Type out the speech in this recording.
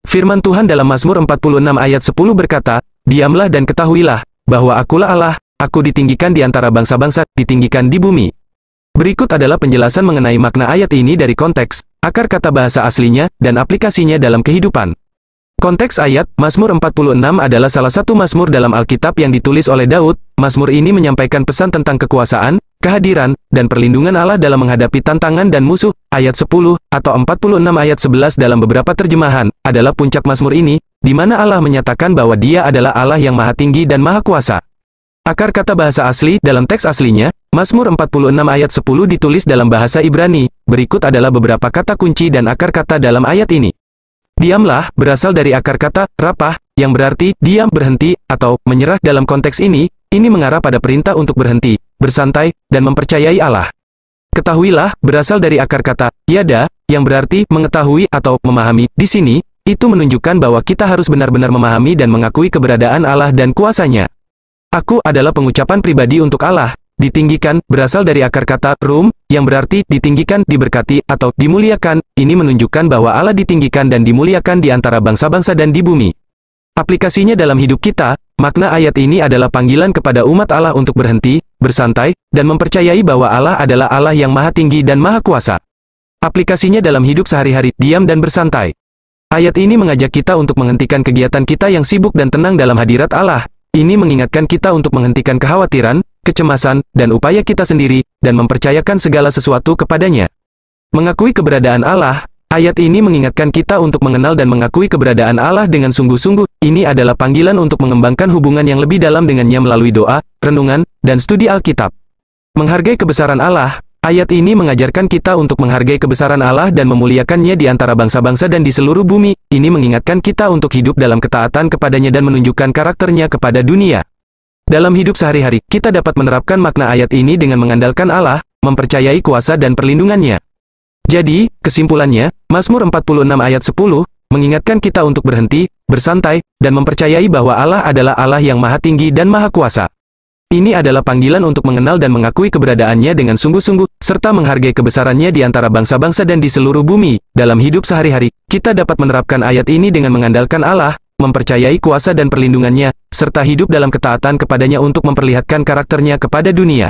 Firman Tuhan dalam Mazmur 46 ayat 10 berkata, "Diamlah dan ketahuilah, bahwa akulah Allah, aku ditinggikan di antara bangsa-bangsa, ditinggikan di bumi." Berikut adalah penjelasan mengenai makna ayat ini dari konteks, akar kata bahasa aslinya, dan aplikasinya dalam kehidupan. Konteks ayat, Mazmur 46 adalah salah satu mazmur dalam Alkitab yang ditulis oleh Daud. Mazmur ini menyampaikan pesan tentang kekuasaan, kehadiran, dan perlindungan Allah dalam menghadapi tantangan dan musuh. Ayat 10, atau 46 ayat 11 dalam beberapa terjemahan, adalah puncak mazmur ini, di mana Allah menyatakan bahwa Dia adalah Allah yang Maha Tinggi dan Maha Kuasa. Akar kata bahasa asli, dalam teks aslinya, Mazmur 46 ayat 10 ditulis dalam bahasa Ibrani. Berikut adalah beberapa kata kunci dan akar kata dalam ayat ini. Diamlah, berasal dari akar kata, rapah, yang berarti, diam, berhenti, atau, menyerah. Dalam konteks ini mengarah pada perintah untuk berhenti, bersantai, dan mempercayai Allah. Ketahuilah, berasal dari akar kata, yada, yang berarti, mengetahui, atau, memahami. Di sini, itu menunjukkan bahwa kita harus benar-benar memahami dan mengakui keberadaan Allah dan kuasanya. Aku adalah pengucapan pribadi untuk Allah. Ditinggikan, berasal dari akar kata, rum, yang berarti, ditinggikan, diberkati, atau, dimuliakan. Ini menunjukkan bahwa Allah ditinggikan dan dimuliakan di antara bangsa-bangsa dan di bumi. Aplikasinya dalam hidup kita, makna ayat ini adalah panggilan kepada umat Allah untuk berhenti, bersantai, dan mempercayai bahwa Allah adalah Allah yang Maha Tinggi dan Maha Kuasa. Aplikasinya dalam hidup sehari-hari, diam dan bersantai. Ayat ini mengajak kita untuk menghentikan kegiatan kita yang sibuk dan tenang dalam hadirat Allah. Ini mengingatkan kita untuk menghentikan kekhawatiran, kecemasan, dan upaya kita sendiri, dan mempercayakan segala sesuatu kepadanya. Mengakui keberadaan Allah, ayat ini mengingatkan kita untuk mengenal dan mengakui keberadaan Allah dengan sungguh-sungguh. Ini adalah panggilan untuk mengembangkan hubungan yang lebih dalam dengannya melalui doa, renungan, dan studi Alkitab. Menghargai kebesaran Allah, ayat ini mengajarkan kita untuk menghargai kebesaran Allah dan memuliakannya di antara bangsa-bangsa dan di seluruh bumi. Ini mengingatkan kita untuk hidup dalam ketaatan kepadanya dan menunjukkan karakternya kepada dunia. Dalam hidup sehari-hari, kita dapat menerapkan makna ayat ini dengan mengandalkan Allah, mempercayai kuasa dan perlindungannya. Jadi, kesimpulannya, Mazmur 46 ayat 10, mengingatkan kita untuk berhenti, bersantai, dan mempercayai bahwa Allah adalah Allah yang Maha Tinggi dan Maha Kuasa. Ini adalah panggilan untuk mengenal dan mengakui keberadaannya dengan sungguh-sungguh, serta menghargai kebesarannya di antara bangsa-bangsa dan di seluruh bumi. Dalam hidup sehari-hari, kita dapat menerapkan ayat ini dengan mengandalkan Allah, mempercayai kuasa dan perlindungannya, serta hidup dalam ketaatan kepadanya untuk memperlihatkan karakternya kepada dunia.